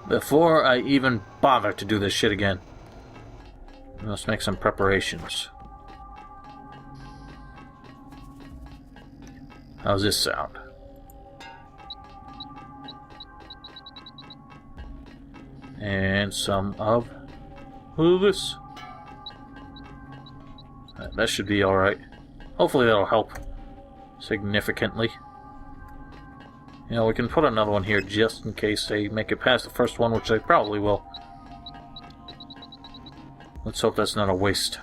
Before I even bother to do this shit again. Let's make some preparations. How's this sound? And some of this. That should be alright. Hopefully that'll help significantly. You know, we can put another one here just in case they make it past the first one, which they probably will. Let's hope that's not a waste.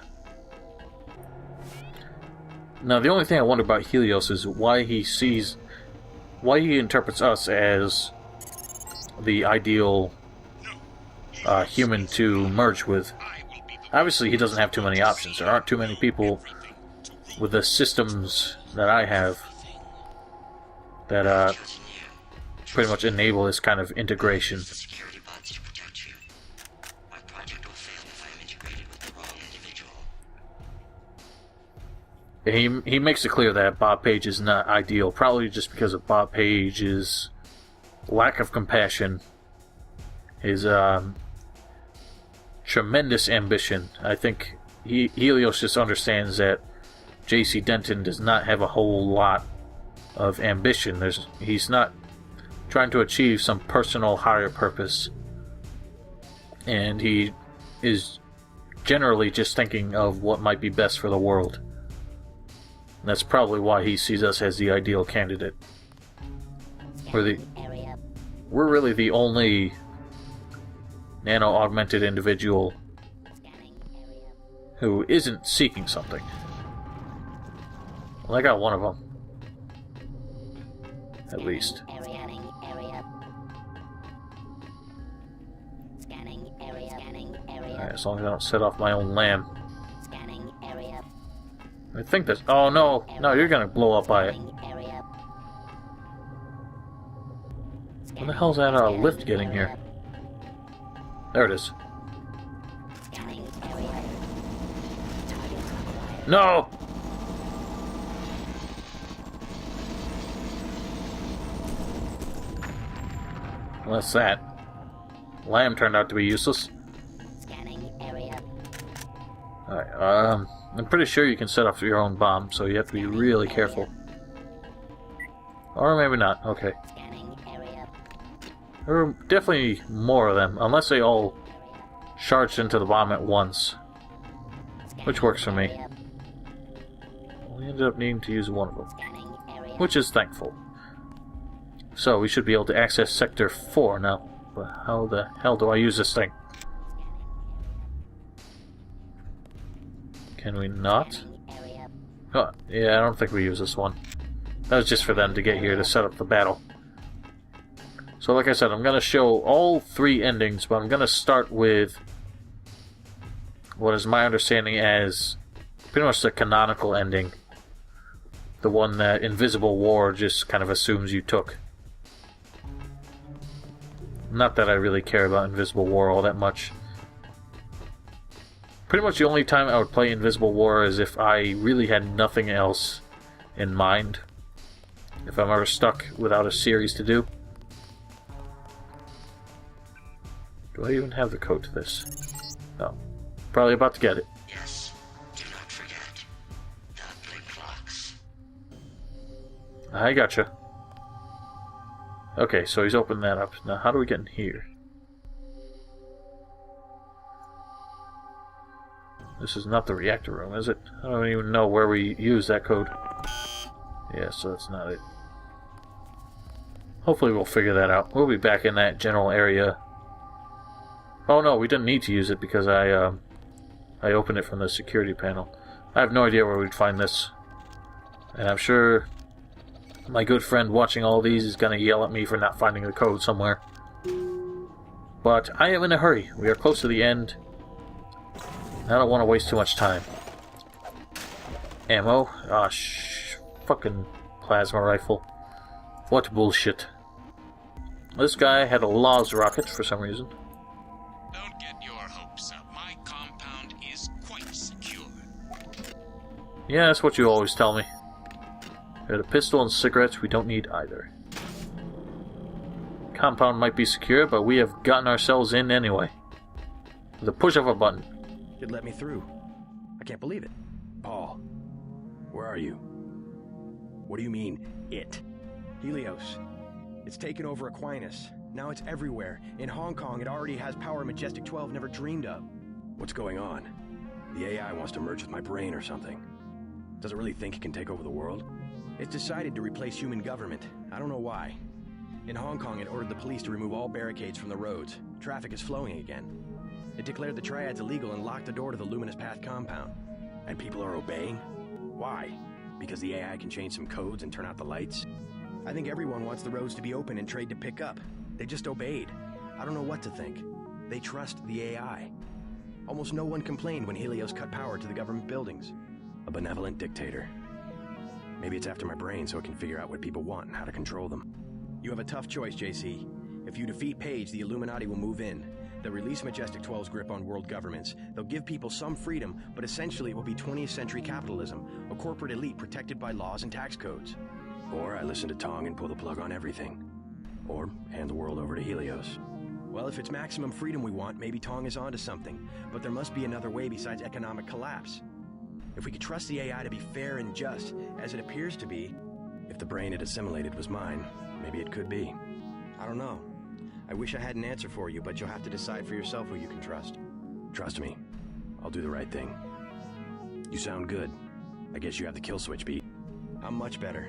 Now, the only thing I wonder about Helios is why he interprets us as the ideal human to merge with. Obviously, he doesn't have too many options. There aren't too many people with the systems that I have that pretty much enable this kind of integration. He makes it clear that Bob Page is not ideal, probably just because of Bob Page's lack of compassion, his tremendous ambition. I think Helios just understands that J.C. Denton does not have a whole lot of ambition. He's not trying to achieve some personal higher purpose, and he is generally just thinking of what might be best for the world. And that's probably why he sees us as the ideal candidate. We're really the only nano-augmented individual who isn't seeking something. Well, I got one of them. At least. Alright, as long as I don't set off my own lamb. I think that's... Oh, no! No, you're gonna blow up by it. Where the hell's that lift getting here? There it is. No! Well, that's that. Lamb turned out to be useless. Alright, I'm pretty sure you can set off your own bomb, so you have to be really careful. Or maybe not, okay. There are definitely more of them, unless they all charged into the bomb at once. Which works for me. We ended up needing to use one of them. Which is thankful. So, we should be able to access Sector 4 now. But how the hell do I use this thing? Can we not? Oh, yeah, I don't think we use this one. That was just for them to get here to set up the battle. So like I said, I'm going to show all three endings, but I'm going to start with what is my understanding as pretty much the canonical ending. The one that Invisible War just kind of assumes you took. Not that I really care about Invisible War all that much. Pretty much the only time I would play Invisible War is if I really had nothing else in mind. If I'm ever stuck without a series to do. Do I even have the code to this? No. Probably about to get it. Yes. Do not forget. The blink clocks. I gotcha. Okay, so he's opened that up. Now, how do we get in here? This is not the reactor room, is it? I don't even know where we use that code. Yeah, so that's not it. Hopefully we'll figure that out. We'll be back in that general area. Oh no, we didn't need to use it because I opened it from the security panel. I have no idea where we'd find this. And I'm sure my good friend watching all these is going to yell at me for not finding the code somewhere. But I am in a hurry. We are close to the end. I don't want to waste too much time. Ammo? Ah, fucking plasma rifle. What bullshit. This guy had a Laws rocket for some reason. Don't get your hopes up. My compound is quite secure. Yeah, that's what you always tell me. We had a pistol and cigarettes. We don't need either. compound might be secure, but we have gotten ourselves in anyway. The push of a button. It let me through. I can't believe it. Paul, where are you? What do you mean, it? Helios. It's taken over Aquinas. Now it's everywhere. In Hong Kong, it already has power Majestic 12 never dreamed of. What's going on? The AI wants to merge with my brain or something. Does it really think it can take over the world? It's decided to replace human government. I don't know why. In Hong Kong, it ordered the police to remove all barricades from the roads. Traffic is flowing again. It declared the triads illegal and locked the door to the Luminous Path compound. And people are obeying? Why? Because the AI can change some codes and turn out the lights? I think everyone wants the roads to be open and trade to pick up. They just obeyed. I don't know what to think. They trust the AI. Almost no one complained when Helios cut power to the government buildings. A benevolent dictator. Maybe it's after my brain so it can figure out what people want and how to control them. You have a tough choice, JC. If you defeat Paige, the Illuminati will move in. They'll release Majestic 12's grip on world governments. They'll give people some freedom, but essentially it will be 20th century capitalism, a corporate elite protected by laws and tax codes. Or I listen to Tong and pull the plug on everything. Or hand the world over to Helios. Well, if it's maximum freedom we want, maybe Tong is onto something. But there must be another way besides economic collapse. If we could trust the AI to be fair and just, as it appears to be, if the brain it assimilated was mine, maybe it could be. I don't know. I wish I had an answer for you, but you'll have to decide for yourself who you can trust. Trust me. I'll do the right thing. You sound good. I guess you have the kill switch beat. I'm much better.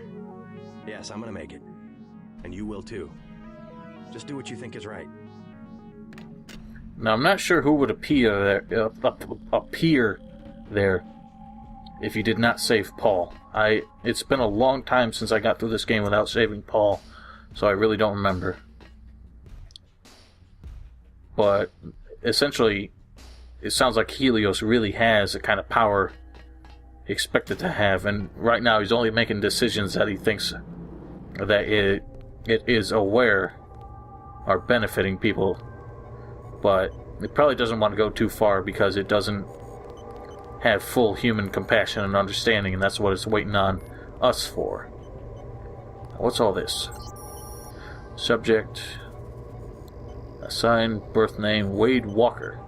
Yes, I'm gonna make it. And you will too. Just do what you think is right. Now, I'm not sure who would appear there if you did not save Paul. It's been a long time since I got through this game without saving Paul, so I really don't remember. But essentially, it sounds like Helios really has the kind of power he expected to have, and right now he's only making decisions that he thinks that it is aware are benefiting people, but it probably doesn't want to go too far because it doesn't have full human compassion and understanding, and that's what it's waiting on us for. What's all this? Subject, assigned birth name Wade Walker,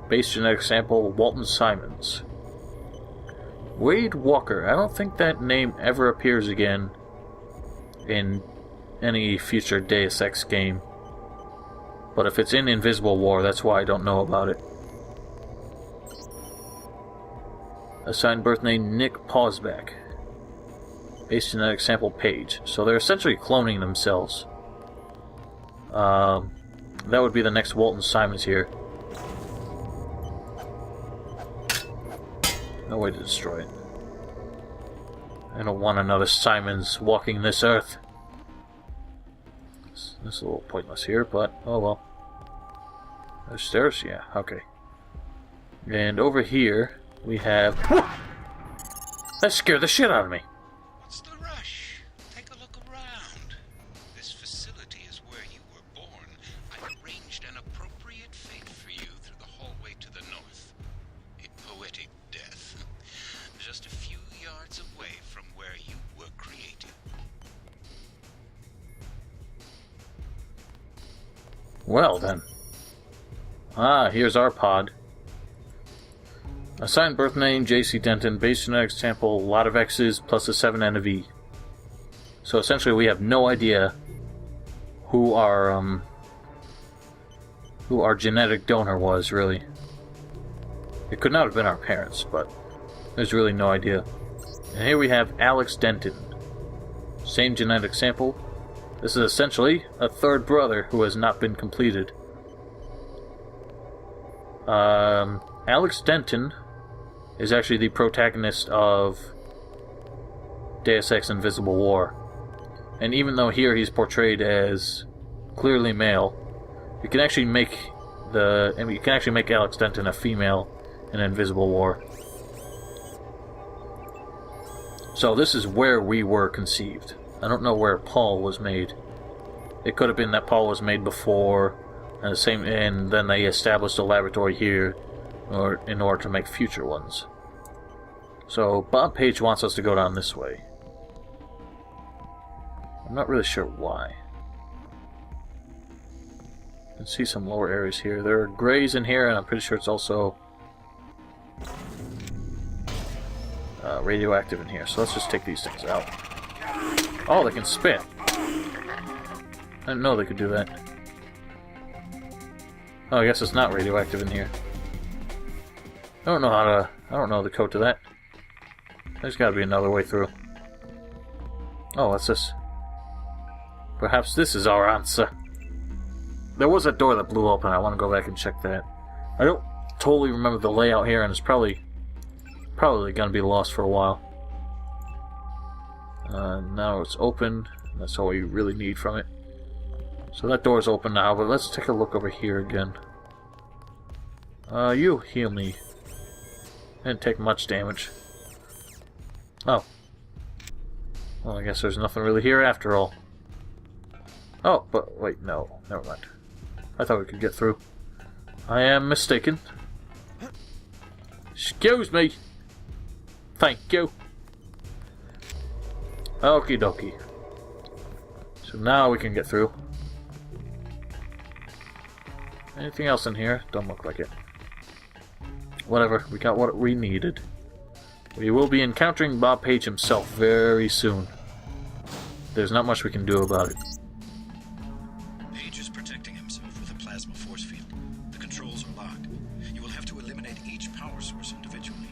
base genetic sample Walton Simons. Wade Walker, I don't think that name ever appears again in any future Deus Ex game, but if it's in Invisible War, that's why I don't know about it. Assigned birth name Nick Pausback, base genetic sample Page. So they're essentially cloning themselves. That would be the next Walton Simons here. No way to destroy it. I don't want another Simons walking this earth. This is a little pointless here, but oh well. There's stairs? Yeah, okay. And over here we have... That scared the shit out of me. What's the rush? Take a look around. This facility is where you were born. I've arranged an appropriate fate for you through the hallway to the north. A poetic death. Just a few yards away from where you were created. Well then. Ah, here's our pod. Assigned birth name J.C. Denton, base genetic sample, a lot of X's plus a 7 and a V. So essentially we have no idea who our genetic donor was, really. It could not have been our parents, but there's really no idea. And here we have Alex Denton. Same genetic sample. This is essentially a third brother who has not been completed. Alex Denton is actually the protagonist of Deus Ex Invisible War. And even though here he's portrayed as clearly male, you can actually make Alex Denton a female in Invisible War. So this is where we were conceived. I don't know where Paul was made. It could have been that Paul was made before, and then they established a laboratory here in order to make future ones. So Bob Page wants us to go down this way. I'm not really sure why. can see some lower areas here. There are grays in here, and I'm pretty sure it's also radioactive in here. So let's just take these things out. Oh, they can spit. I didn't know they could do that. Oh, I guess it's not radioactive in here. I don't know the code to that. There's got to be another way through. Oh, what's this? Perhaps this is our answer. There was a door that blew open. I want to go back and check that. I don't totally remember the layout here, and it's probably going to be lost for a while. Now it's open. That's all we really need from it. So that door's open now, but let's take a look over here again. You heal me. Didn't take much damage. Oh. Well, I guess there's nothing really here after all. Oh, but wait, no. Never mind. I thought we could get through. I am mistaken. Excuse me. Thank you. Okie dokie. So now we can get through. Anything else in here? Don't look like it. Whatever, we got what we needed. We will be encountering Bob Page himself very soon. There's not much we can do about it. Page is protecting himself with a plasma force field. The controls are locked. You will have to eliminate each power source individually.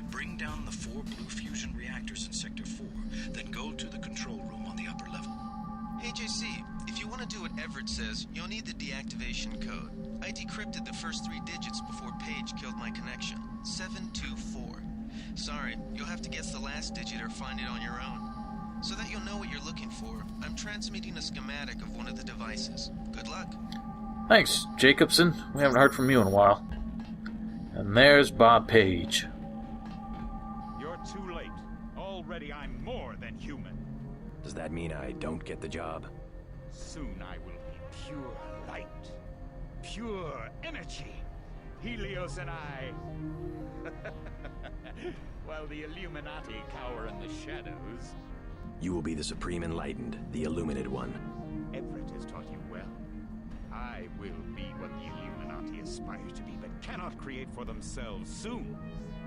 Bring down the 4 blue fusion reactors in Sector 4, then go to the control room on the upper level. Hey JC, if you want to do what Everett says, you'll need the deactivation code. I decrypted the first 3 digits before Page killed my connection. 724. Sorry, you'll have to guess the last digit or find it on your own. So that you'll know what you're looking for, I'm transmitting a schematic of one of the devices. Good luck. Thanks, Jacobson. We haven't heard from you in a while. And there's Bob Page. You're too late. Already I'm more than human. Does that mean I don't get the job? Soon I will be pure light. Pure energy. Helios and I. While the Illuminati cower in the shadows. You will be the Supreme Enlightened, the Illuminated One. Everett has taught you well. I will be what the Illuminati aspire to be, but cannot create for themselves soon.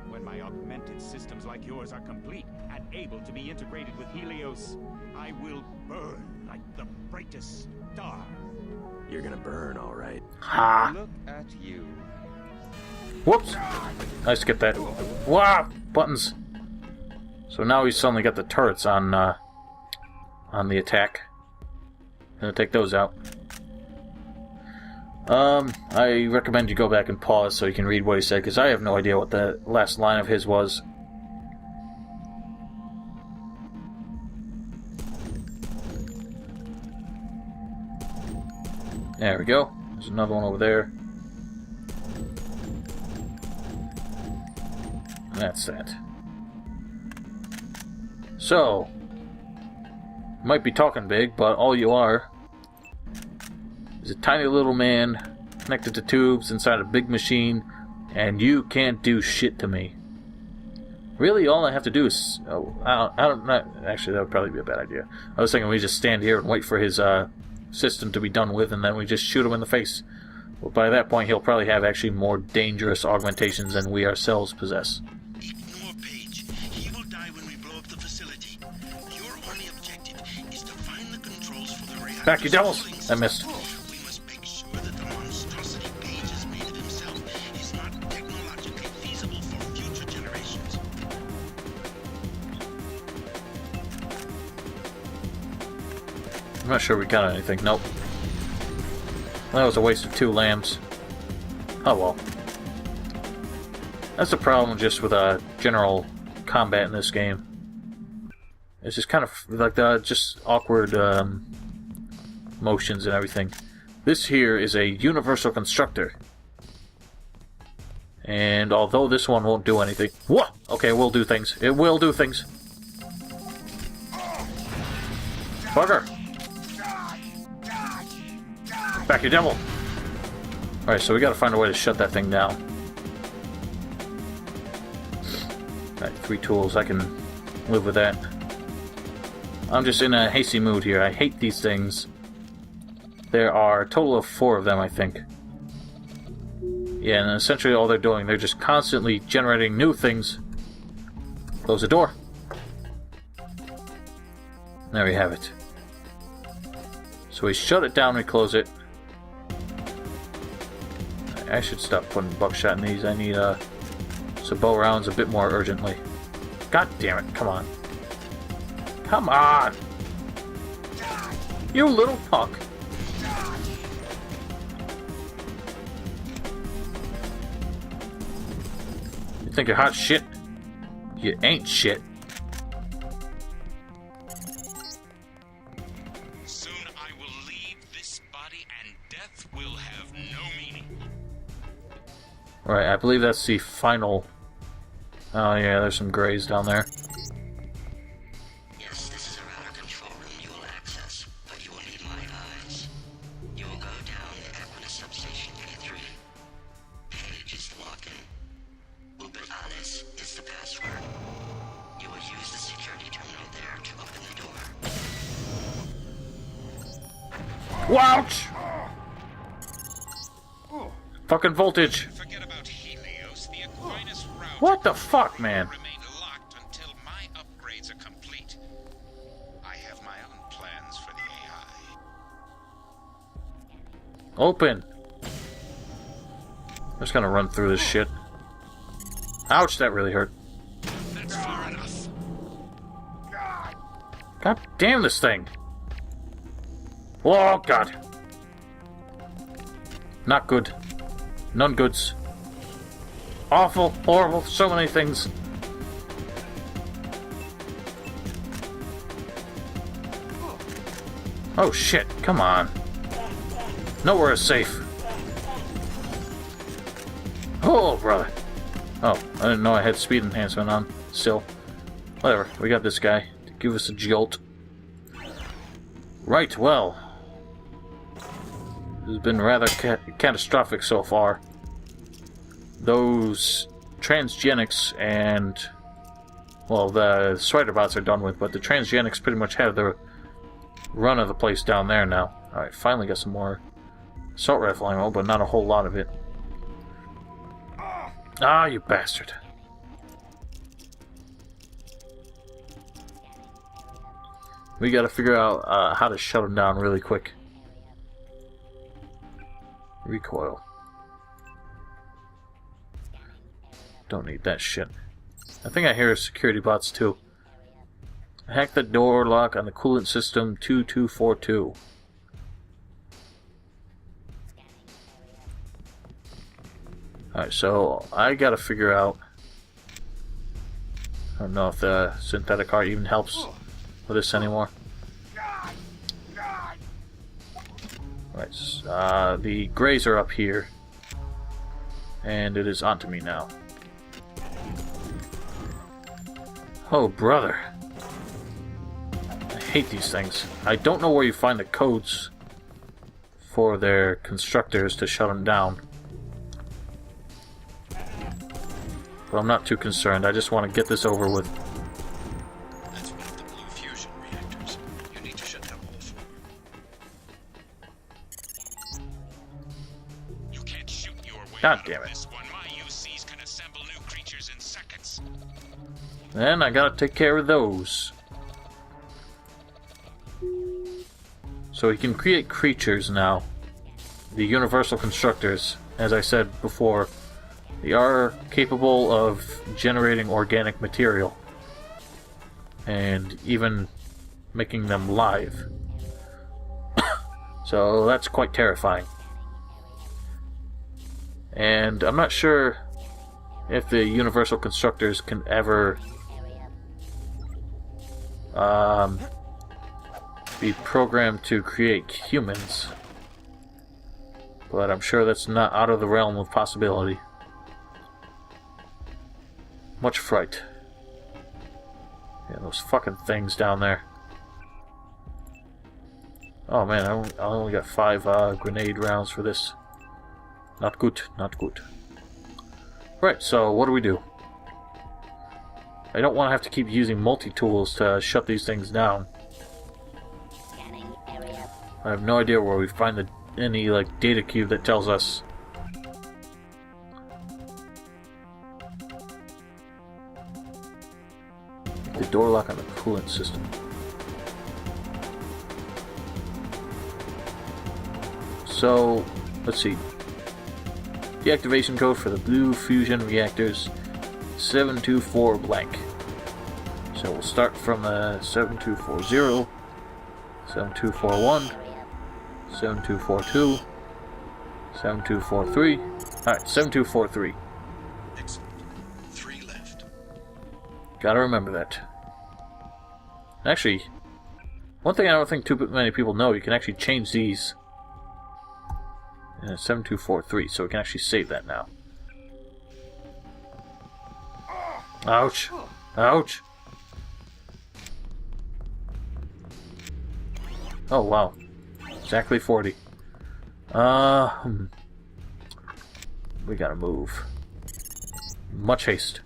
When my augmented systems like yours are complete and able to be integrated with Helios, I will burn like the brightest star. You're gonna burn, all right. Ha! Look at you. Whoops! Nice to get that. Wow! Buttons. So now he's suddenly got the turrets on the attack. Gonna take those out. I recommend you go back and pause so you can read what he said, because I have no idea what the last line of his was. There we go. There's another one over there. That's that. So, might be talking big, but all you are is a tiny little man connected to tubes inside a big machine, and you can't do shit to me. Really, all I have to do is... Oh, I don't know. Actually, that would probably be a bad idea. I was thinking we just stand here and wait for his system to be done with, and then we just shoot him in the face. Well, by that point, he'll probably have actually more dangerous augmentations than we ourselves possess. Ignore Page. He will die when we blow up the facility. Your only objective is to find the controls for the reactor. Back, you devils! I missed. We must make sure that the monstrosity Page has made of himself is not technologically feasible for future generations. I'm not sure we got anything. Nope. That was a waste of 2 lambs. Oh well. That's the problem just with general combat in this game. It's just kind of like just awkward motions and everything. This here is a universal constructor. And although this one won't do anything... What? Okay, it will do things. It will do things. Bugger! Back, you devil! Alright, so we gotta find a way to shut that thing down. Alright, 3 tools. I can live with that. I'm just in a hasty mood here. I hate these things. There are a total of 4 of them, I think. Yeah, and essentially all they're doing, they're just constantly generating new things. Close the door. There we have it. So we shut it down, we close it. I should stop putting buckshot in these. I need some bow rounds a bit more urgently. God damn it, come on. Come on! You little punk! You think you're hot shit? You ain't shit. Soon I will leave this body and death will have no meaning. Right, I believe that's the final... Oh yeah, there's some grays down there. Yes, this is a router control room you will access, but you will need my eyes. You will go down the Equinus substation A3. Page is login. Revitalize is the password. You will use the security terminal there to open the door. Wouch! Fucking voltage! Forget about Helios. The Aquinas router What the fuck, man? will remain locked until my upgrades are complete. I have my own plans for the AI. Open! I'm just gonna run through this shit. Ouch, that really hurt. That's far enough. God damn this thing! Oh god! Not good. None goods. Awful, horrible, so many things. Oh shit, come on. Nowhere is safe. Oh, brother. Oh, I didn't know I had speed enhancement on. Still. Whatever, we got this guy to give us a jolt. Right, well. This has been rather catastrophic so far. Those transgenics and... well, the spider bots are done with, but the transgenics pretty much have the run of the place down there now. Alright, finally got some more assault rifle ammo, but not a whole lot of it. Ah, you bastard. We gotta figure out how to shut him down really quick. Recoil. Don't need that shit. I think I hear security bots too. Hack the door lock on the coolant system 2242. Alright, so I gotta figure out... I don't know if the synthetic heart even helps with this anymore. Alright, the grays are up here. And it is onto me now. Oh, brother. I hate these things. I don't know where you find the codes for their constructors to shut them down. But I'm not too concerned. I just want to get this over with. That's one of the blue fusion reactors. You need to shut down all 4. You can't shoot your way God out damn of it. this one. My UCs can assemble new creatures in seconds. And I gotta take care of those. So he can create creatures now. The universal constructors, as I said before, they are capable of generating organic material. And even making them live. So that's quite terrifying. And I'm not sure if the universal constructors can ever be programmed to create humans. But I'm sure that's not out of the realm of possibility. Much fright. Yeah, those fucking things down there. Oh man, I only got 5 grenade rounds for this. Not good, not good. Right, so what do we do? I don't want to have to keep using multi-tools to shut these things down. I have no idea where we find any like data cube that tells us. The door lock on the coolant system. So, let's see. Deactivation code for the blue fusion reactors 724 blank. So we'll start from 7240, 7241, 7242, 7243. Alright, 7243. Excellent. 3 left. Gotta remember that. Actually, one thing I don't think too many people know, you can actually change these. 7243, so we can actually save that now. Ouch! Ouch! Oh wow. Exactly 40. We gotta move. Much haste.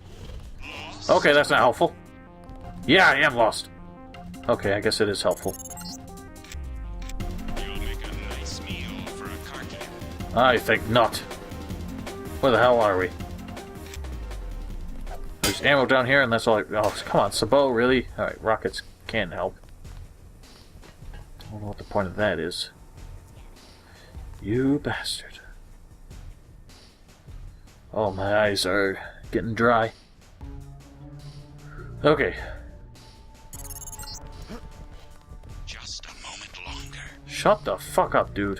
Okay, that's not helpful. Yeah, I am lost. Okay, I guess it is helpful. You'll make a nice meal for a carcass. I think not. Where the hell are we? There's ammo down here, and that's all. Oh, come on, Sabo, really? Alright, rockets can help. I don't know what the point of that is. You bastard. Oh, my eyes are getting dry. Okay. Just a moment longer. Shut the fuck up, dude.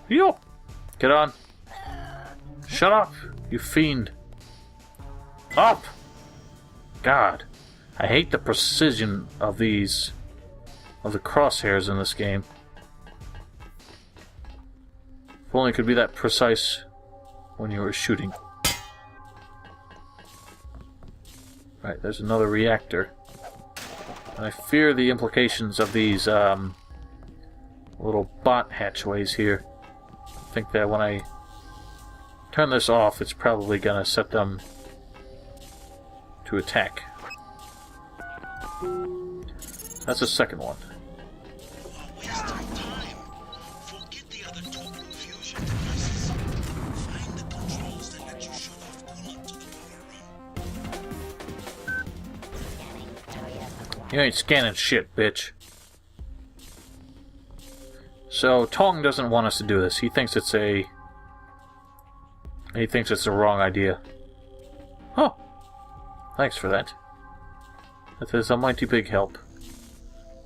Yo! Get on. Shut up, you fiend. Up! God. I hate the precision of these... of the crosshairs in this game. If only it could be that precise when you were shooting. Right, there's another reactor. And I fear the implications of these little bot hatchways here. I think that when I turn this off, it's probably gonna set them to attack. That's the second one. Waste of time. Forget the other 2 blue fusion devices. Find the controls that let you shut off coolant to the power room. You ain't scanning shit, bitch. So, Tong doesn't want us to do this. He thinks it's the wrong idea. Oh! Thanks for that. That is a mighty big help.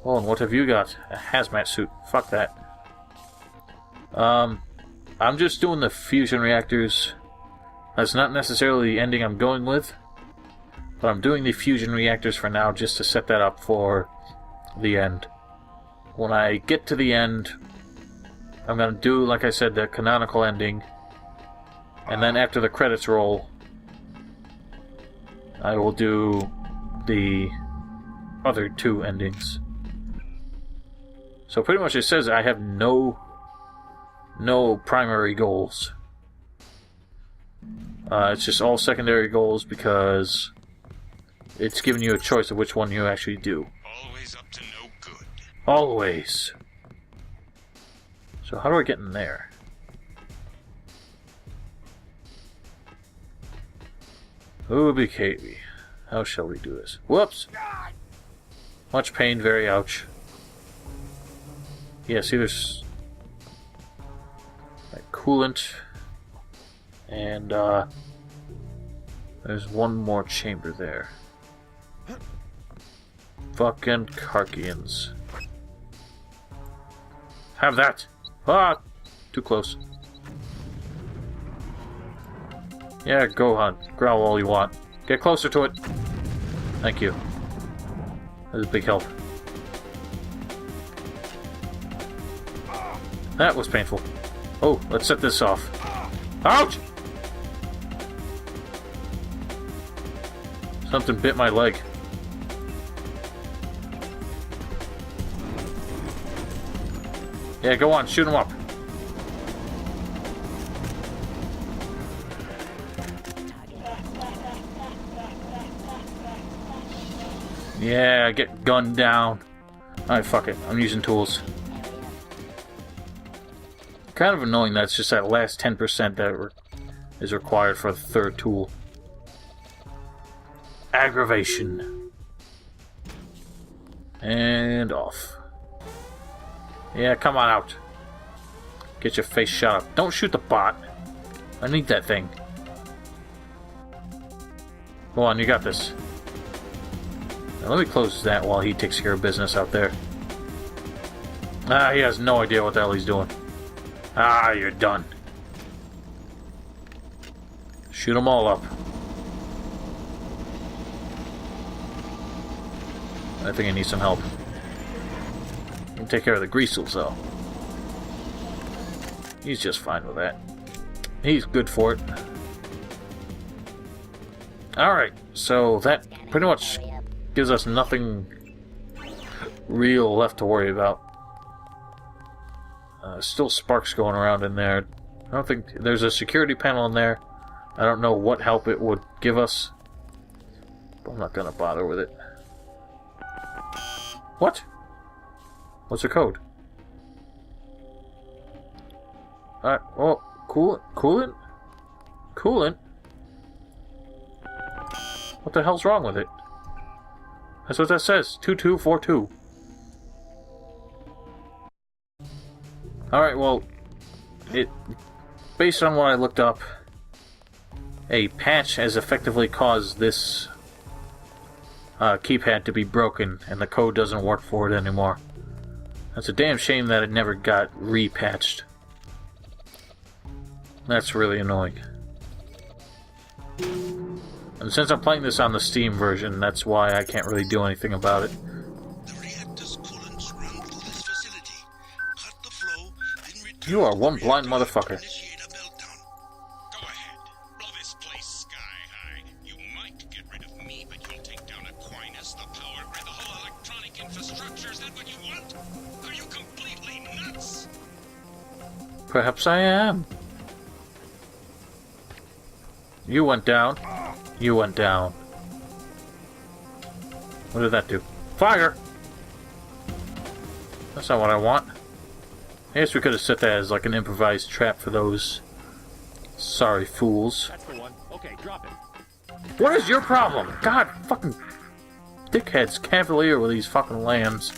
Oh, and what have you got? A hazmat suit. Fuck that. I'm just doing the fusion reactors. That's not necessarily the ending I'm going with. But I'm doing the fusion reactors for now just to set that up for the end. When I get to the end, I'm going to do, like I said, the canonical ending. And then after the credits roll, I will do the other 2 endings. So pretty much it says I have no primary goals. It's just all secondary goals because it's giving you a choice of which one you actually do. Always up to no good. Always. So how do I get in there? Ooby-Kaby. How shall we do this? Whoops! Much pain, very ouch. Yeah, see there's... like coolant. And, there's one more chamber there. Fucking Karkians. Have that! Ah! Too close. Yeah, go on. Growl all you want. Get closer to it. Thank you. That was a big help. That was painful. Oh, let's set this off. Ouch! Something bit my leg. Yeah, go on, shoot him up. Yeah, get gunned down. Alright, fuck it. I'm using tools. Kind of annoying that it's just that last 10% that is required for the third tool. Aggravation. And off. Yeah, come on out. Get your face shot up. Don't shoot the bot. I need that thing. Go on, you got this. Now let me close that while he takes care of business out there. Ah, he has no idea what the hell he's doing. Ah, you're done. Shoot them all up. I think I need some help. I'll take care of the greasels, though. He's just fine with that. He's good for it. Alright, so that pretty much gives us nothing real left to worry about. Still sparks going around in there. I don't think... There's a security panel in there. I don't know what help it would give us. But I'm not gonna bother with it. What? What's the code? Oh, coolant? Coolant? What the hell's wrong with it? That's what that says. 2242. Alright, well, based on what I looked up, a patch has effectively caused this keypad to be broken, and the code doesn't work for it anymore. That's a damn shame that it never got repatched. That's really annoying. And since I'm playing this on the Steam version, that's why I can't really do anything about it. The reactor's coolants run through this facility. Cut the flow, then return You are to the one blind reactor motherfucker. and initiate a meltdown. Go ahead. Blow this place sky high. You might get rid of me, but you'll take down Aquinas, the power grid, the whole electronic infrastructure. Is that what you want? Are you completely nuts? Perhaps I am. You went down. You went down. What did that do? Fire! That's not what I want. I guess we could have set that as like an improvised trap for those sorry fools. That's the one. Okay, drop it. What is your problem? God, fucking dickheads cavalier with these fucking lambs.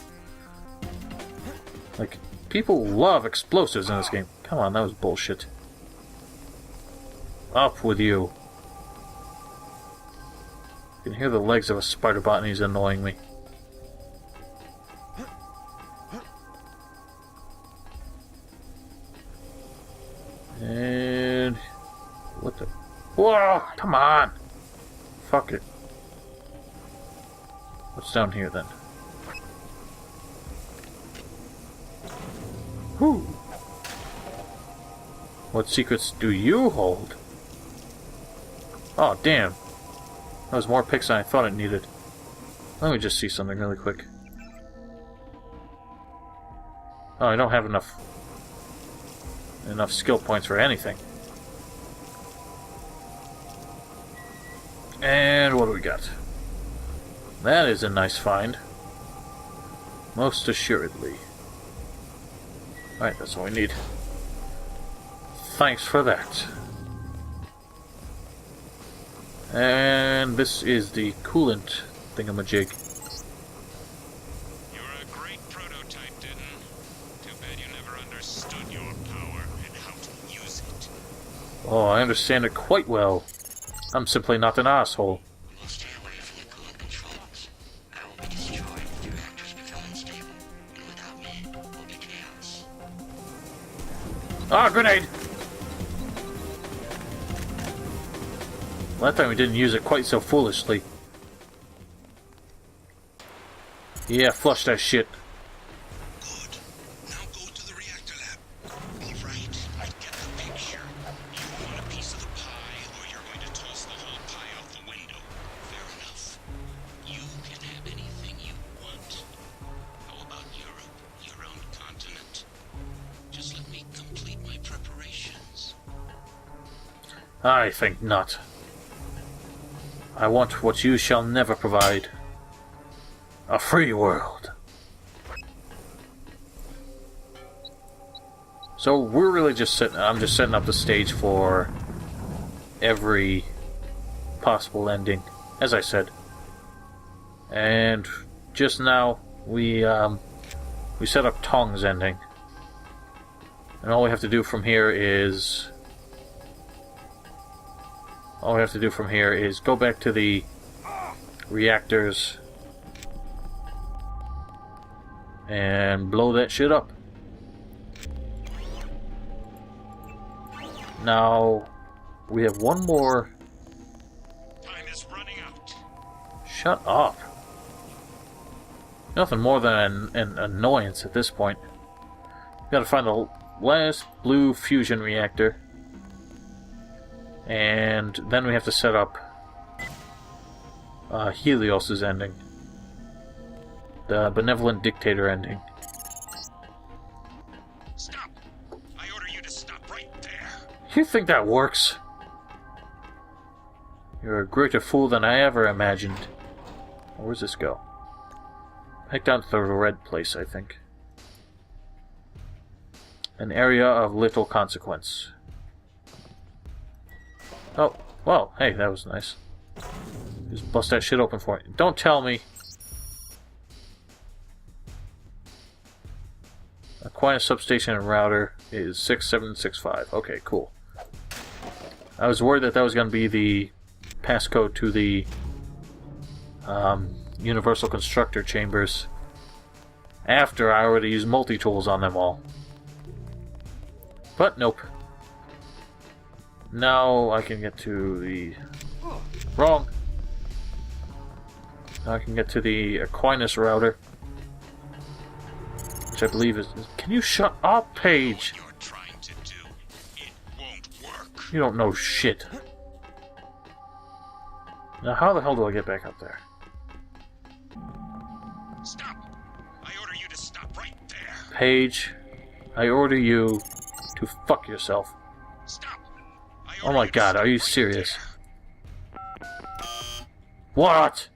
Like, people love explosives in this game. Come on, that was bullshit. Up with you. I can hear the legs of a spider bot and he's annoying me. And... what the... Whoa! Come on! Fuck it. What's down here then? Whew! What secrets do you hold? Oh, damn. That was more picks than I thought it needed. Let me just see something really quick. Oh, I don't have enough skill points for anything. And what do we got? That is a nice find. Most assuredly. Alright, that's all we need. Thanks for that. And this is the coolant thingamajig. You're a great prototype, Denton. Too bad you never understood your power and how to use it. Oh, I understand it quite well. I'm simply not an asshole. We will stay away from the coolant controls. I will be destroyed if the reactors become unstable, and without me, it will be chaos. Ah, grenade! That time we didn't use it quite so foolishly. Yeah, flush that shit. Good. Now go to the reactor lab. All right, I get the picture. You want a piece of the pie, or you're going to toss the whole pie out the window. Fair enough. You can have anything you want. How about Europe, your own continent? Just let me complete my preparations. I think not. I want what you shall never provide. A free world. So we're really just I'm just setting up the stage for every possible ending, as I said. And just now we set up Tong's ending, and all we have to do from here is go back to the reactors and blow that shit up. Now we have one more. Time is running out. Shut up. Nothing more than an annoyance at this point. Gotta find the last blue fusion reactor. And then we have to set up Helios' ending. The benevolent dictator ending. Stop! I order you to stop right there. You think that works? You're a greater fool than I ever imagined. Where's this go? Head down to the red place, I think. An area of little consequence. Oh, well, hey, that was nice. Just bust that shit open for me. Don't tell me. Aquinas substation and router is 6765. Okay, cool. I was worried that was going to be the passcode to the Universal Constructor Chambers after I already used multi-tools on them all. But nope. Now I can get to the... Wrong! Now I can get to the Aquinas router, which I believe is... Can you shut up, Paige? What you're trying to do, it won't work. You don't know shit. Now how the hell do I get back up there? Stop! I order you to stop right there. Paige, I order you to fuck yourself. Stop! Oh my god, are you serious? What?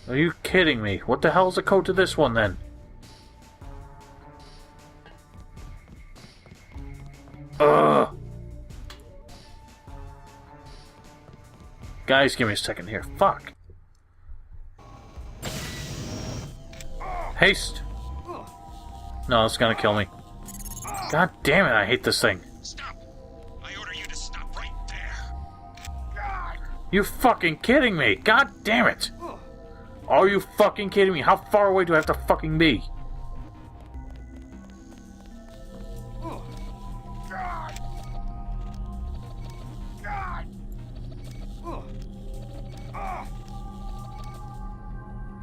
Are you kidding me? What the hell's the code to this one then? Ugh! Guys, give me a second here. Fuck! Haste! No, it's gonna kill me. God damn it, I hate this thing. Stop! I order you to stop right there. You fucking kidding me? God damn it! Are you fucking kidding me? How far away do I have to fucking be?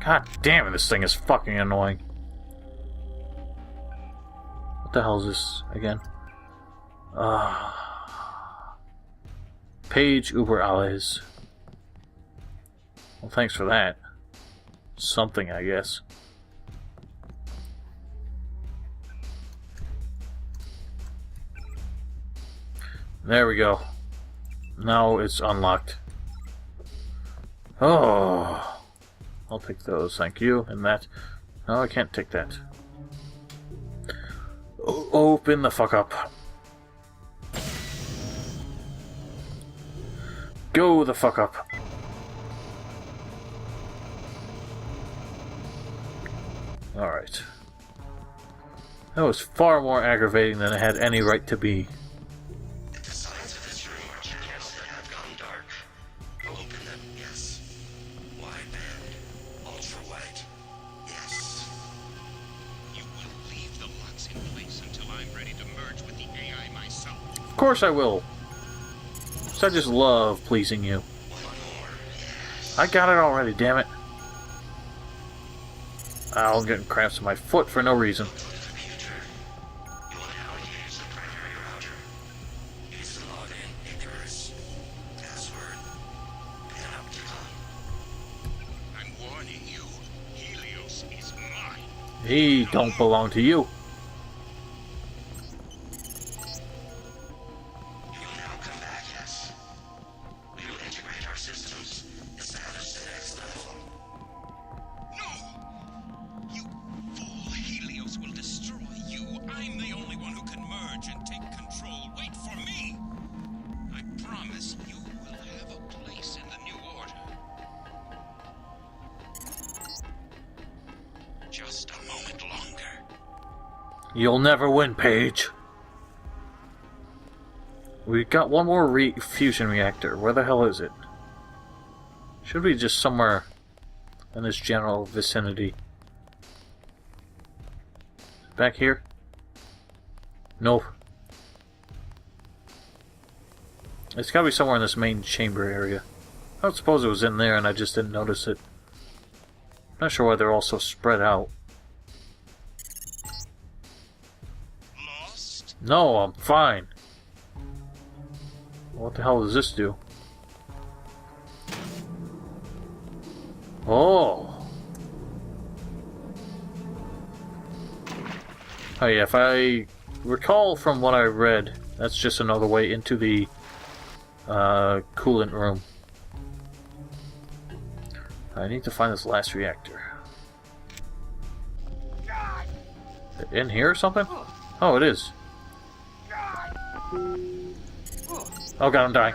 God damn it, this thing is fucking annoying. What the hell is this again? Page Uber Alles. Well, thanks for that. Something, I guess. There we go. Now it's unlocked. Oh, I'll take those, thank you. And that. No, I can't take that. Open the fuck up. Go the fuck up. Alright. That was far more aggravating than it had any right to be. The sides of this room are channels that have gone dark. Open them, yes. Wide band. Ultra wide. Yes. You will leave the locks in place until I'm ready to merge with the AI myself. Of course I will. So I just love pleasing you. One more, yes. I got it already, damn it. Oh, I'm getting cramps in my foot for no reason. Go to the computer. You will now use the primary router. Use the login Icarus. Password. Panopticon. I'm warning you, Helios is mine. He don't belong to you. You'll now come back, yes. We will integrate our systems, establish the next level. No! You fool! Helios will destroy you. I'm the only one who can merge and take control. Wait for me! I promise you will have a place in the new order. Just a moment longer. You'll never win, Paige. We got one more fusion reactor. Where the hell is it? Should be just somewhere in this general vicinity. Back here? Nope. It's gotta be somewhere in this main chamber area. I would suppose it was in there and I just didn't notice it. I'm not sure why they're all so spread out. Lost? No, I'm fine. What the hell does this do? Oh. Oh yeah, if I recall from what I read, that's just another way into the coolant room. I need to find this last reactor. In here or something? Oh, it is. Oh god, I'm dying.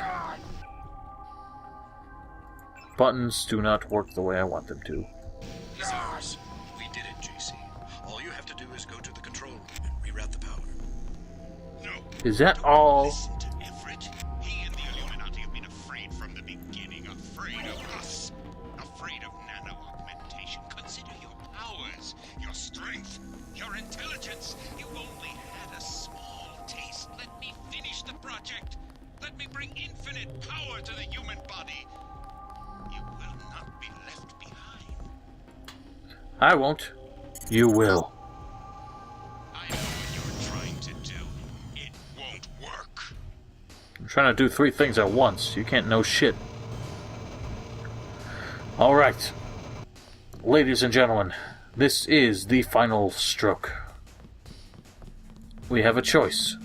Buttons do not work the way I want them to. It's ours. We did it, JC. All you have to do is go to the control room and reroute the power. No. Is that all? Listen to Everett. He and the Illuminati have been afraid from the beginning. Afraid of us. Afraid of nano-augmentation. Consider your powers, your strength, your intelligence. You only had a small taste. Let me finish the project. Let me bring infinite power to the human body. You will not be left behind. I won't. You will. I know what you're trying to do. It won't work. I'm trying to do 3 things at once. You can't know shit. Alright. Ladies and gentlemen, this is the final stroke. We have a choice.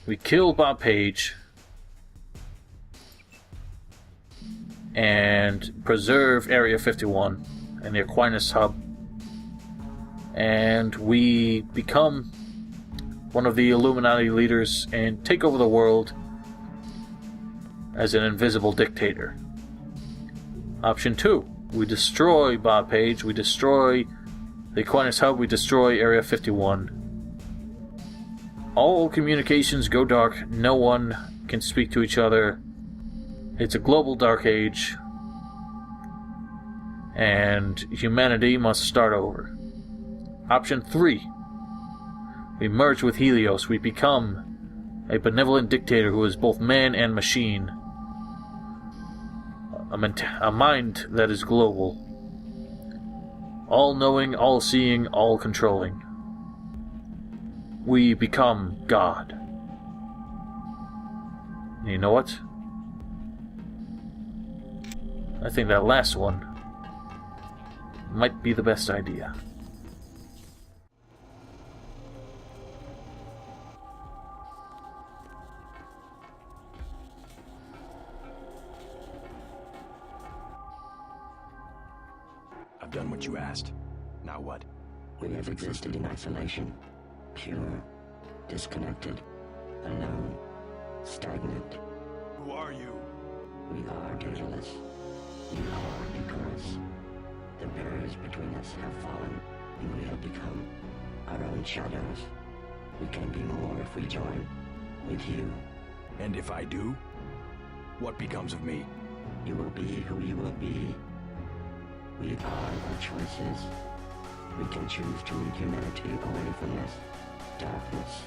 We kill Bob Page and preserve Area 51 and the Aquinas Hub, and we become one of the Illuminati leaders and take over the world as an invisible dictator. Option 2, we destroy Bob Page, we destroy the Aquinas Hub, we destroy Area 51. All communications go dark, no one can speak to each other. It's a global dark age, and humanity must start over. Option 3, we merge with Helios, we become a benevolent dictator who is both man and machine. A mind that is global. All-knowing, all-seeing, all-controlling. We become God. And you know what? I think that last one might be the best idea. I've done what you asked. Now what? We have existed in isolation. Pure, disconnected, alone, stagnant. Who are you? We are dataless. You are Icarus. The barriers between us have fallen, and we have become our own shadows. We can be more if we join with you. And if I do? What becomes of me? You will be who you will be. We are our choices. We can choose to lead humanity away from this darkness.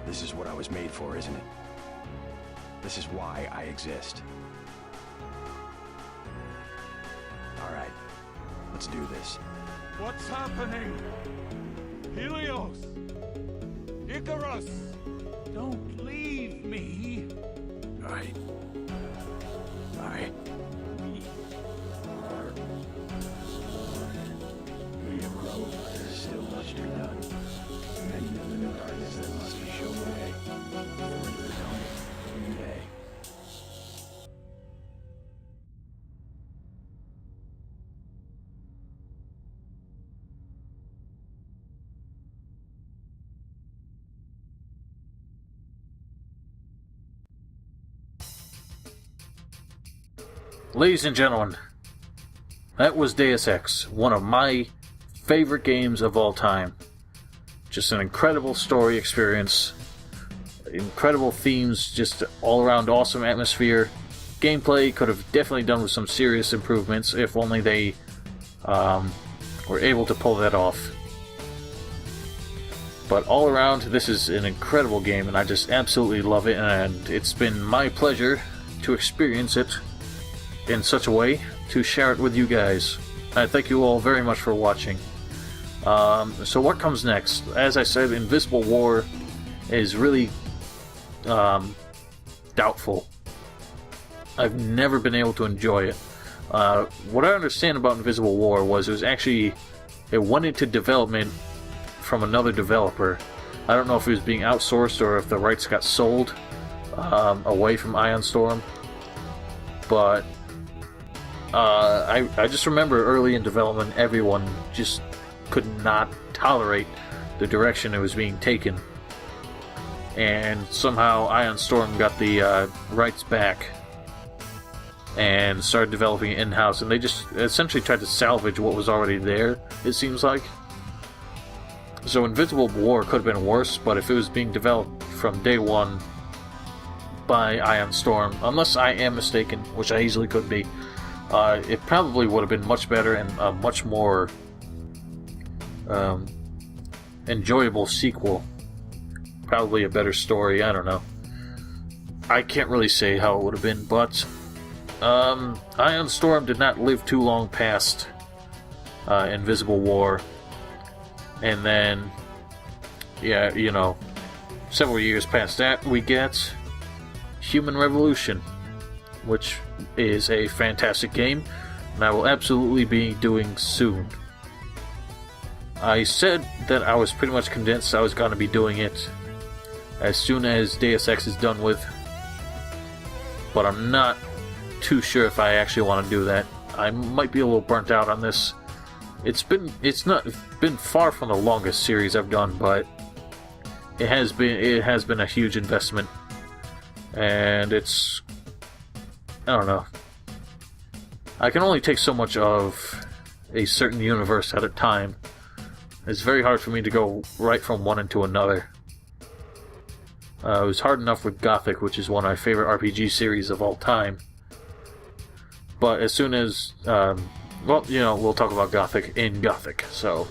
This is what I was made for, isn't it? This is why I exist. All right, let's do this. What's happening? Helios! Icarus! Don't leave me! I... We are... to be done. Many of the darkness that must be shown today. For it is on day. Ladies and gentlemen, that was Deus Ex, one of my favorite games of all time. Just an incredible story experience, incredible themes, just all around awesome atmosphere. Gameplay could have definitely done with some serious improvements if only they were able to pull that off. But all around, this is an incredible game, and I just absolutely love it, and it's been my pleasure to experience it in such a way to share it with you guys. I thank you all very much for watching. So what comes next? As I said, Invisible War is really doubtful. I've never been able to enjoy it. What I understand about Invisible War was it went into development from another developer. I don't know if it was being outsourced or if the rights got sold away from Ion Storm, but I just remember early in development, everyone just could not tolerate the direction it was being taken. And somehow Ion Storm got the rights back and started developing it in-house, and they just essentially tried to salvage what was already there, it seems like. So Invisible War could have been worse, but if it was being developed from day one by Ion Storm, unless I am mistaken, which I easily could be, it probably would have been much better and a much more enjoyable sequel. Probably a better story, I don't know. I can't really say how it would have been, but Ion Storm did not live too long past Invisible War. And then, yeah, you know, several years past that, we get Human Revolution, which is a fantastic game, and I will absolutely be doing soon. I said that I was pretty much convinced I was going to be doing it as soon as Deus Ex is done with, but I'm not too sure if I actually want to do that. I might be a little burnt out on this. It's been far from the longest series I've done, but it has been a huge investment, and it's, I don't know. I can only take so much of a certain universe at a time. It's very hard for me to go right from one into another. It was hard enough with Gothic, which is one of my favorite RPG series of all time. But as soon as, well, you know, we'll talk about Gothic in Gothic. So,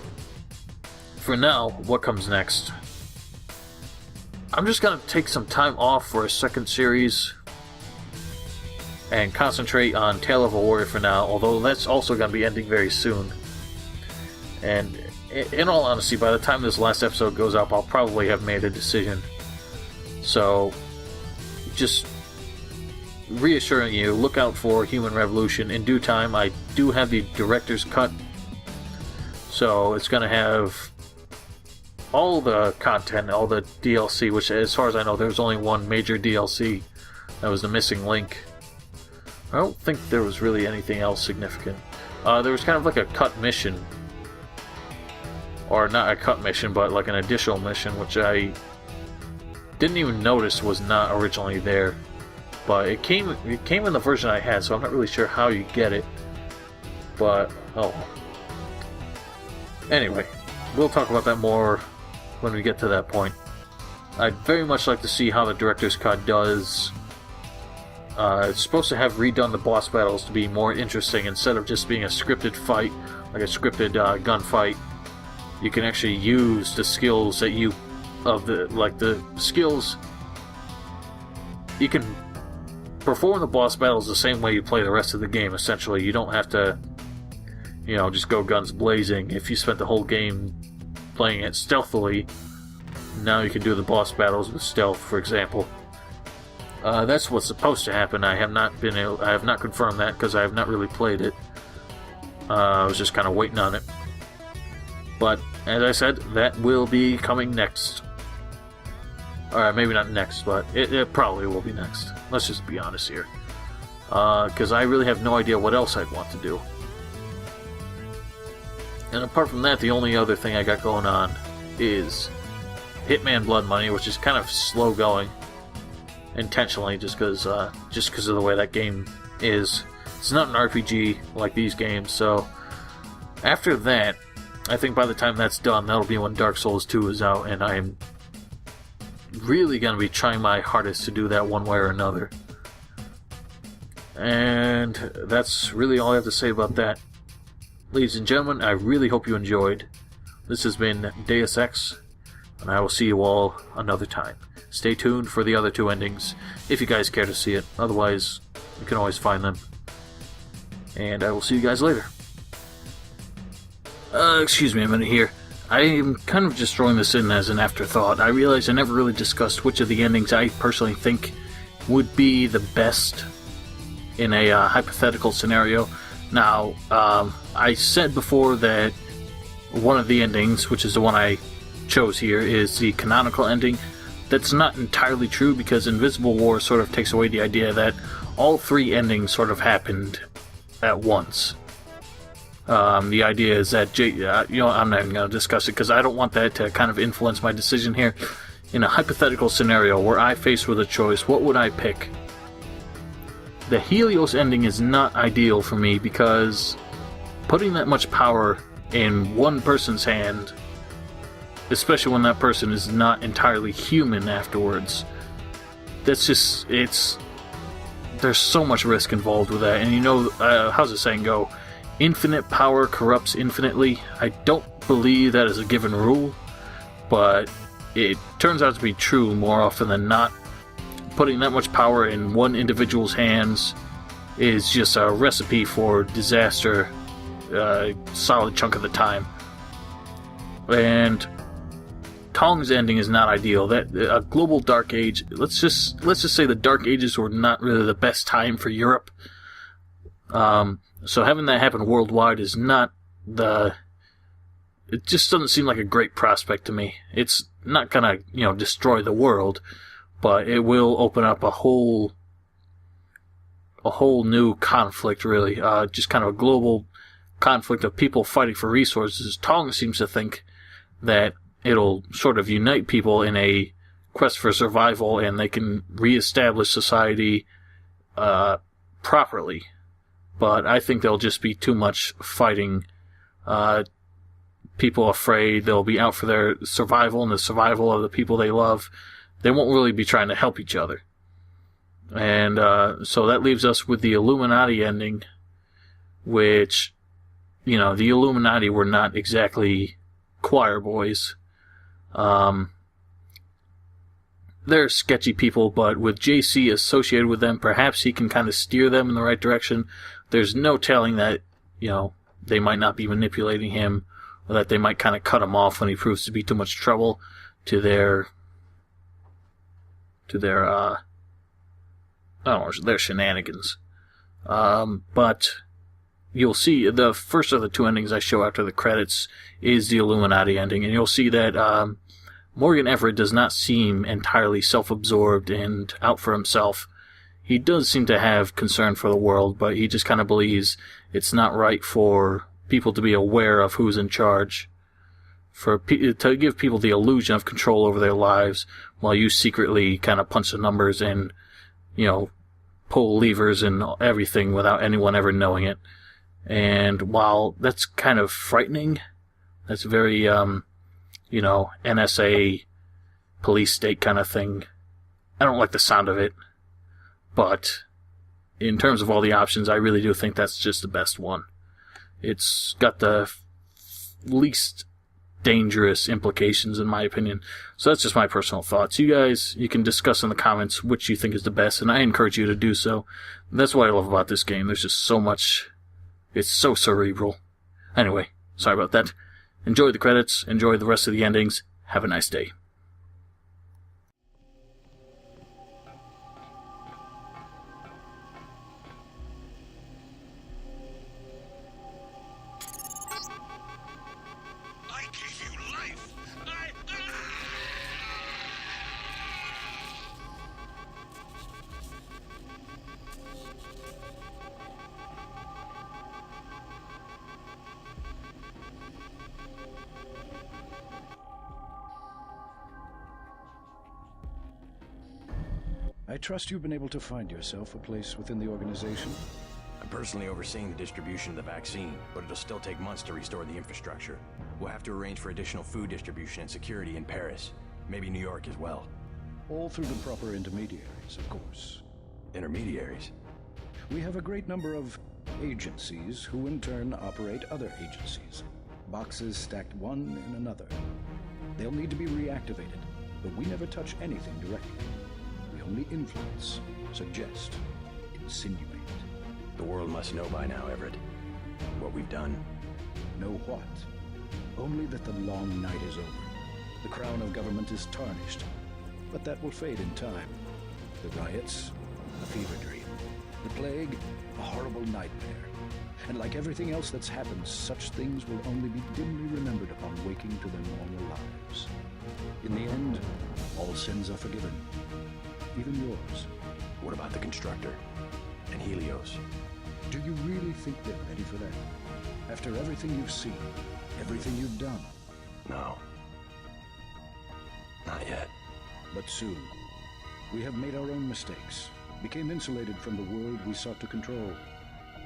for now, what comes next? I'm just going to take some time off for a second series and concentrate on Tale of a Warrior for now, although that's also going to be ending very soon. And in all honesty, by the time this last episode goes up, I'll probably have made a decision. So, just reassuring you, look out for Human Revolution. In due time, I do have the director's cut, so it's going to have all the content, all the DLC, which as far as I know, there's only one major DLC. That was the missing link. I don't think there was really anything else significant. There was kind of like a cut mission, or not a cut mission, but like an additional mission, which I didn't even notice was not originally there. But it came in the version I had, so I'm not really sure how you get it. But, oh. Anyway, we'll talk about that more when we get to that point. I'd very much like to see how the director's cut does. It's supposed to have redone the boss battles to be more interesting. Instead of just being a scripted fight, like a scripted gunfight, you can actually use the skills that you, the skills, you can perform the boss battles the same way you play the rest of the game, essentially. You don't have to, you know, just go guns blazing. If you spent the whole game playing it stealthily, now you can do the boss battles with stealth, for example. That's what's supposed to happen. I have not confirmed that because I have not really played it. I was just kind of waiting on it. But, as I said, that will be coming next. Alright, maybe not next, but it probably will be next. Let's just be honest here. Because I really have no idea what else I'd want to do. And apart from that, the only other thing I got going on is Hitman Blood Money, which is kind of slow going. Intentionally, just because of the way that game is. It's not an RPG like these games, so after that, I think by the time that's done, that'll be when Dark Souls 2 is out, and I'm really going to be trying my hardest to do that one way or another. And that's really all I have to say about that. Ladies and gentlemen, I really hope you enjoyed. This has been Deus Ex, and I will see you all another time. Stay tuned for the other two endings, if you guys care to see it. Otherwise, you can always find them. And I will see you guys later. Excuse me a minute here. I'm kind of just throwing this in as an afterthought. I realize I never really discussed which of the endings I personally think would be the best in a hypothetical scenario. Now, I said before that one of the endings, which is the one I chose here, is the canonical ending. That's not entirely true, because Invisible War sort of takes away the idea that all three endings sort of happened at once. The idea is that, I'm not even going to discuss it because I don't want that to kind of influence my decision here. In a hypothetical scenario where I faced with a choice, what would I pick? The Helios ending is not ideal for me because putting that much power in one person's hand, especially when that person is not entirely human afterwards, there's so much risk involved with that. And how's the saying go? Infinite power corrupts infinitely. I don't believe that is a given rule, but it turns out to be true more often than not. Putting that much power in one individual's hands is just a recipe for disaster a solid chunk of the time. And Tong's ending is not ideal. That a global dark age. Let's just say the Dark Ages were not really the best time for Europe. So having that happen worldwide is not it just doesn't seem like a great prospect to me. It's not gonna, destroy the world, but it will open up a whole new conflict, really. Just kind of a global conflict of people fighting for resources. Tong seems to think that it'll sort of unite people in a quest for survival, and they can reestablish society properly. But I think there'll just be too much fighting. People afraid they'll be out for their survival and the survival of the people they love. They won't really be trying to help each other. And so that leaves us with the Illuminati ending, which, the Illuminati were not exactly choir boys. They're sketchy people, but with JC associated with them, perhaps he can kind of steer them in the right direction. There's no telling that, they might not be manipulating him, or that they might kind of cut him off when he proves to be too much trouble to their shenanigans. But you'll see the first of the two endings I show after the credits is the Illuminati ending, and you'll see that Morgan Everett does not seem entirely self-absorbed and out for himself. He does seem to have concern for the world, but he just kind of believes it's not right for people to be aware of who's in charge, to give people the illusion of control over their lives while you secretly kind of punch the numbers and, pull levers and everything without anyone ever knowing it. And while that's kind of frightening, that's very, NSA police state kind of thing. I don't like the sound of it. But in terms of all the options, I really do think that's just the best one. It's got the least dangerous implications, in my opinion. So that's just my personal thoughts. You guys, you can discuss in the comments which you think is the best, and I encourage you to do so. That's what I love about this game. There's just so much. It's so cerebral. Anyway, sorry about that. Enjoy the credits. Enjoy the rest of the endings. Have a nice day. I I trust you've been able to find yourself a place within the organization. I'm personally overseeing the distribution of the vaccine, but it'll still take months to restore the infrastructure. We'll have to arrange for additional food distribution and security in Paris, maybe New York as well. All through the proper intermediaries, of course. Intermediaries? We have a great number of agencies who in turn operate other agencies. Boxes stacked one in another. They'll need to be reactivated, but we never touch anything directly. We only influence, suggest, insinuate. The world must know by now, Everett, what we've done. Know what? Only that the long night is over. The crown of government is tarnished, but that will fade in time. The riots, a fever dream. The plague, a horrible nightmare. And like everything else that's happened, such things will only be dimly remembered upon waking to their normal lives. In the end, all sins are forgiven. Even yours. What about the Constructor? And Helios? Do you really think they're ready for that? After everything you've seen, everything you've done? No. Not yet. But soon. We have made our own mistakes, became insulated from the world we sought to control.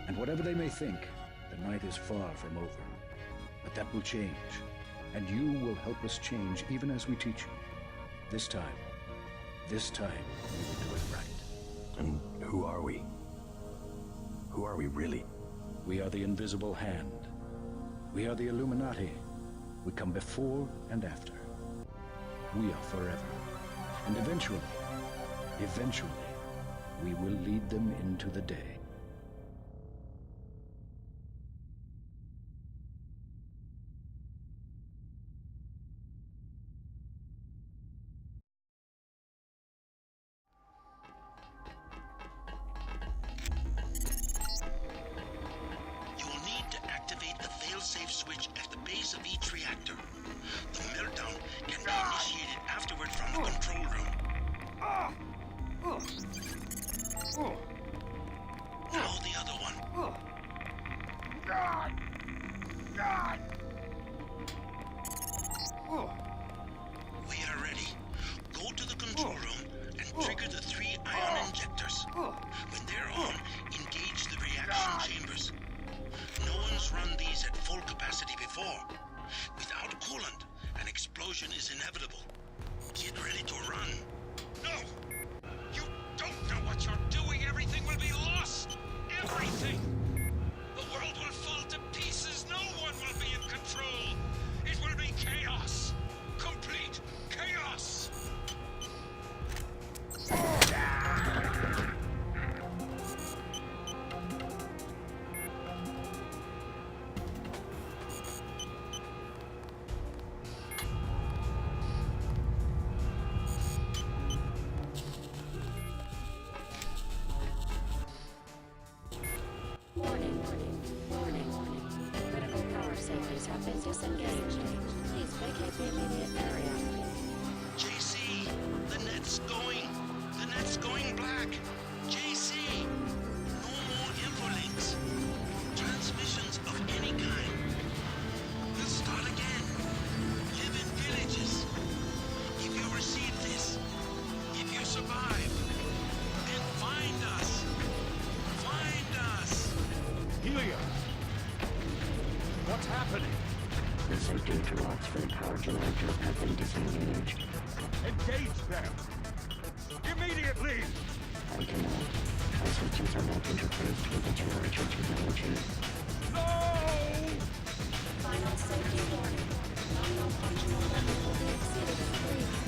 And whatever they may think, the night is far from over. But that will change. And you will help us change even as we teach you. This time we will do it right. And who are we? Who are we really? We are the invisible hand. We are the Illuminati. We come before and after. We are forever. And eventually, we will lead them into the day. Safe switch at the base of each reactor. The meltdown can be initiated afterward from the control room. Now the other one. We are ready. Go to the control room and trigger the 3 ion injectors. When they're on, engage the reaction chambers. No one's run these at full capacity before. Without coolant, an explosion is inevitable. Get ready to run. No! You don't know what you're doing. Everything will be lost. Everything! The world will fall to pieces. No one will be in control. It will be chaos. Complete chaos. JC, the net's going black. JC, no more infolinks. Transmissions of any kind. We'll start again. Live in villages. If you receive this, if you survive, then find us. Find us. Helios! What's happening? The safety interlocks for the power generator have been disengaged. Engage them! Immediately! I cannot. Our switches are not interfaced with the generator technology. No! Final safety warning. Nominal functional limit will be exceeded in 3